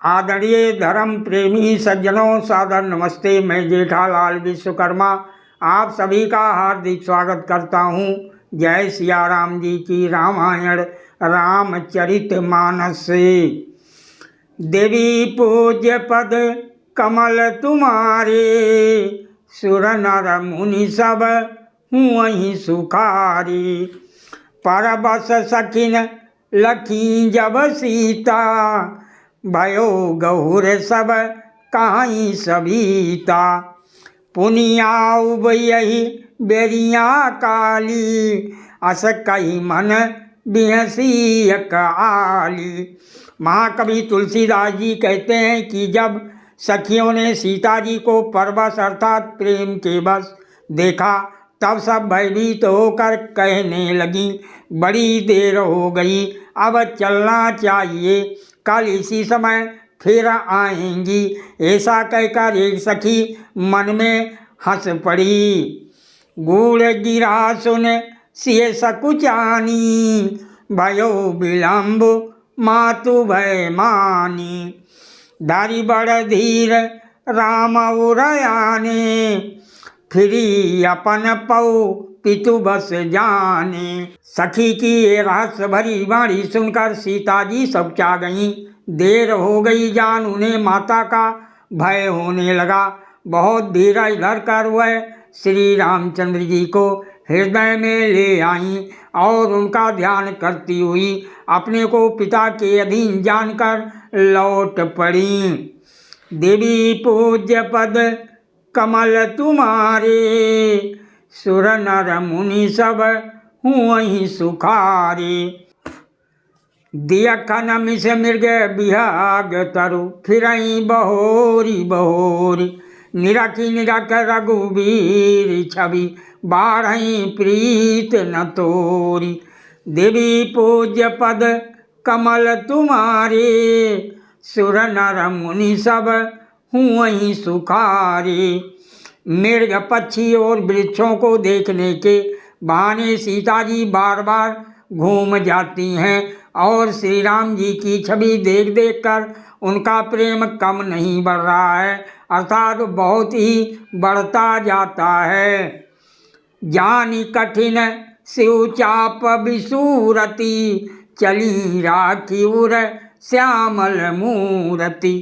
आदरणीय धर्म प्रेमी सज्जनों, सादर नमस्ते। मैं जेठालाल विश्वकर्मा आप सभी का हार्दिक स्वागत करता हूँ। जय सिया राम जी की रामायण रामचरितमानस से। देवी पूज्य पद कमल तुम्हारे, सुर नर मुनि सब हुँ सुखारी। परबस सखिन लखी जब सीता, भयो गहुर सब कहीं सभीता। पुनिया उबयहि बेरिया काली, अस कही मन बिहसी आली। महाकवि तुलसीदास जी कहते हैं कि जब सखियों ने सीता जी को परवश अर्थात प्रेम के बस देखा, तब सब भयभीत होकर कहने लगी, बड़ी देर हो गई, अब चलना चाहिए, कल इसी समय फिर आएंगी। ऐसा कहकर एक सखी मन में हंस पड़ी। गूढ़ गिरा सुन सिय सकुचानी, भयो विलम्ब मातु भय मानी। धारी बड़ धीर राम उरयाने, फिरी अपन पौ पितु बस जाने। सखी की ये रहस्य भरी वाणी सुनकर सीता जी सबचा गईं। देर हो गई जान उन्हें माता का भय होने लगा। बहुत धीरज धर कर वह श्री रामचंद्र जी को हृदय में ले आईं और उनका ध्यान करती हुई अपने को पिता के अधीन जानकर लौट पड़ी। देवी पूज्य पद कमल तुम्हारे, सुर नर मुनि सब हुँ सुखारे। दियखन मिस मृग बिहाग तरु, फिरई बहोरी बहोरी। निरखी निरख रघुबीर छवि, बाढ़ई प्रीत न तोरी। देवी पूज्य पद कमल तुम्हारे, सुर नर मुनि सब हुँ सुखारे। मृग पक्षी और वृक्षों को देखने के बहाने सीता जी बार बार घूम जाती हैं और श्री राम जी की छवि देख देख कर उनका प्रेम कम नहीं बढ़ रहा है, अर्थात बहुत ही बढ़ता जाता है। जानी कठिन शिव चाप विसूरति, चली राखी उर श्यामल मूरति।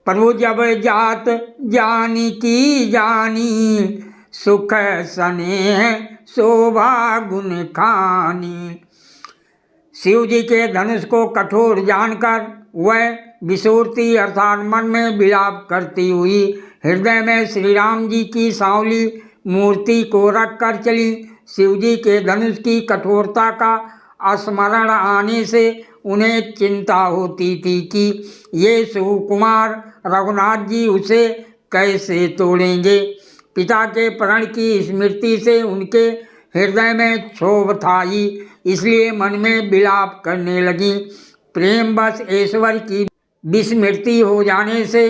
प्रभु जब जात जानी की जानी, सुख स्नेह शोभा गुण खानी। शिव जी के धनुष को कठोर जानकर वह विसूरती अर्थात मन में विलाप करती हुई हृदय में श्री राम जी की सांवली मूर्ति को रख कर चली। शिव जी के धनुष की कठोरता का स्मरण आने से उन्हें चिंता होती थी कि ये सुकुमार रघुनाथ जी उसे कैसे तोड़ेंगे। पिता के प्रण की स्मृति से उनके हृदय में क्षोभ था ही, इसलिए मन में विलाप करने लगी। प्रेम बस ईश्वर की विस्मृति हो जाने से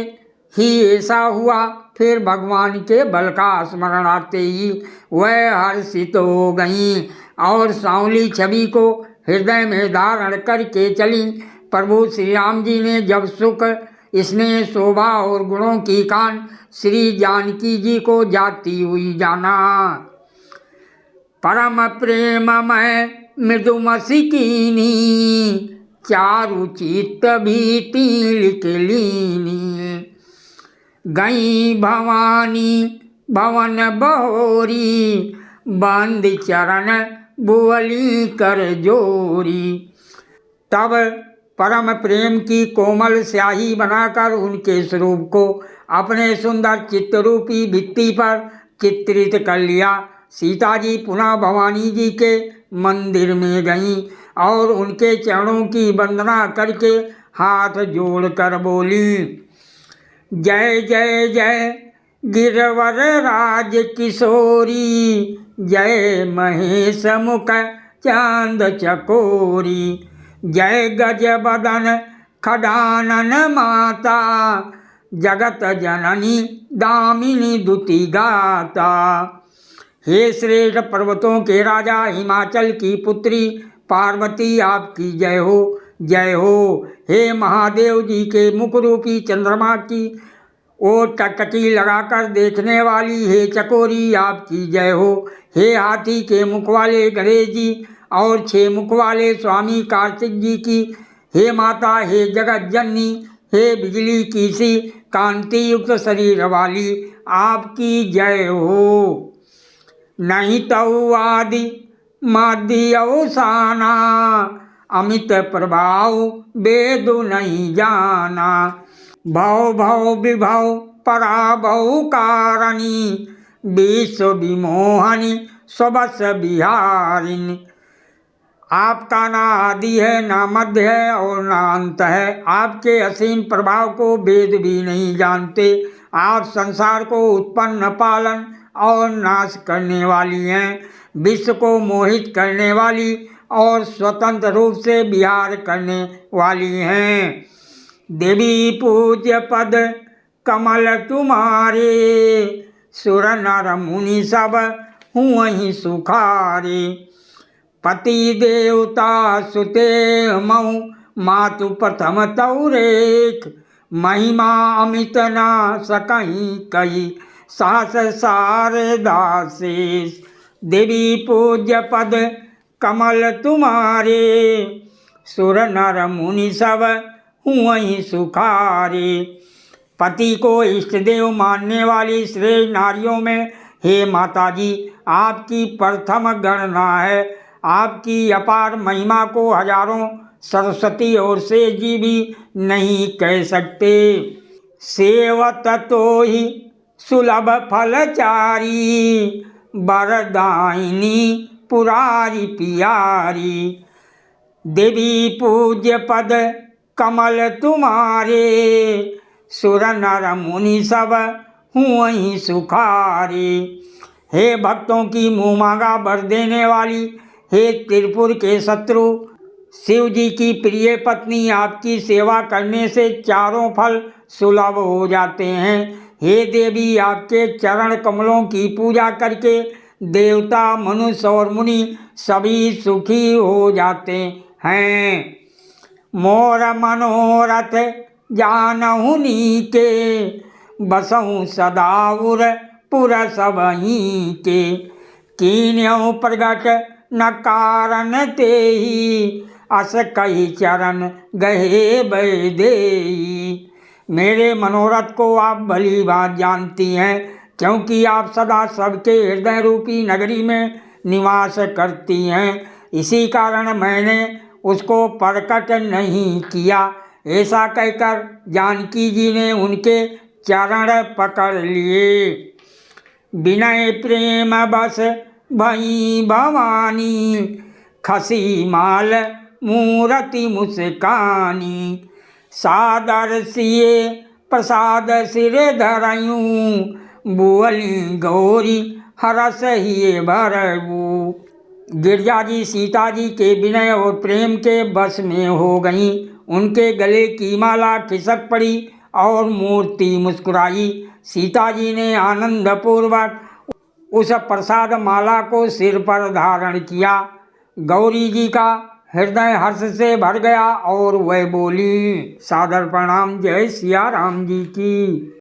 ही ऐसा हुआ। फिर भगवान के बल का स्मरण आते ही वह हर्षित हो गईं और सांवली छवि को हृदय में धारण करके चली। प्रभु श्री राम जी ने जब सुख स्नेह शोभा और गुणों की खान श्री जानकी जी को जाती हुई जाना, परम प्रेममय मृदुमसी कीनी, चारु चित्त भीति लिख लीनी। गई भवानी भवन बहोरी, बंद चरण बुअली कर जोरी। तब परम प्रेम की कोमल स्याही बनाकर उनके स्वरूप को अपने सुंदर चित्तरूपी भित्ति पर चित्रित कर लिया। सीता जी पुनः भवानी जी के मंदिर में गईं और उनके चरणों की वंदना करके हाथ जोड़कर बोली, जय जय जय गिरवर राज किशोरी, जय महेश मुख चांद चकोरी। जय गज बदन खडानन माता, जगत जननी दामिनी दुति गाता। हे श्रेष्ठ पर्वतों के राजा हिमाचल की पुत्री पार्वती आपकी जय हो। जय हो। हे महादेव जी के मुख रूपी चंद्रमा की ओ टकटकी लगाकर देखने वाली हे चकोरी आपकी जय हो। हे हाथी के मुख वाले गणेश जी और 6 मुख वाले स्वामी कार्तिक जी की हे माता हे जगत जननी हे बिजली की सी कांति युक्त शरीर वाली आपकी जय हो। नहीं तऊ आदि माध्य अवसाना अमित प्रभाव वेद नहीं जाना। भव भव विभव पराभव कारिणी विश्व विमोहनी स्वबस बिहारिणी। आपका ना आदि है ना मध्य है और ना अंत है। आपके असीम प्रभाव को वेद भी नहीं जानते। आप संसार को उत्पन्न पालन और नाश करने वाली हैं। विश्व को मोहित करने वाली और स्वतंत्र रूप से विहार करने वाली हैं। देवी पूज्य पद कमल तुम्हारे सुर नर मुनि सब हुँ सुखारे। पति देवता सुते मऊ मातु प्रथम तौरेख महिमा अमित ना सकहीं कही सास शारदा शेष। देवी पूज्य पद कमल तुम्हारे सुर नर मुनि सब हुँ सुखारे। पति को इष्ट देव मानने वाली श्रेष्ठ नारियों में हे माता जी आपकी प्रथम गणना है। आपकी अपार महिमा को हजारों सरस्वती और शेष जी भी नहीं कह सकते। सेवत तो ही सुलभ फलचारी वरदायिनी पुरारी पियारी। देवी पूज्य पद कमल तुम्हारे सुर नर मुनि सब हुँ सुखारे। हे भक्तों की मुँह मांगा वर देने वाली हे त्रिपुर के शत्रु शिव जी की प्रिय पत्नी आपकी सेवा करने से चारों फल सुलभ हो जाते हैं। हे देवी आपके चरण कमलों की पूजा करके देवता मनुष्य और मुनि सभी सुखी हो जाते हैं। मोर मनोरथ जानहु नीके बसहु सदाउर पुर सबहीं के। कीन्यहु प्रगट न कारण तेहि अस कही चरण गहे बैदेई। मेरे मनोरथ को आप भली बात जानती हैं क्योंकि आप सदा सबके हृदय रूपी नगरी में निवास करती हैं। इसी कारण मैंने उसको प्रकट नहीं किया। ऐसा कहकर जानकी जी ने उनके चरण पकड़ लिए। विनय प्रेम बस भई भवानी खसी माल मूरति मुस्कानी। सादर सिए प्रसाद सिर धरयूं बुअली गौरी हरस हिये भरऊ। गिरजा जी सीता जी के विनय और प्रेम के बस में हो गईं। उनके गले की माला खिसक पड़ी और मूर्ति मुस्कुराई। सीता जी ने आनंदपूर्वक उस प्रसाद माला को सिर पर धारण किया। गौरी जी का हृदय हर्ष से भर गया और वह बोली, सादर प्रणाम, जय सिया राम जी की।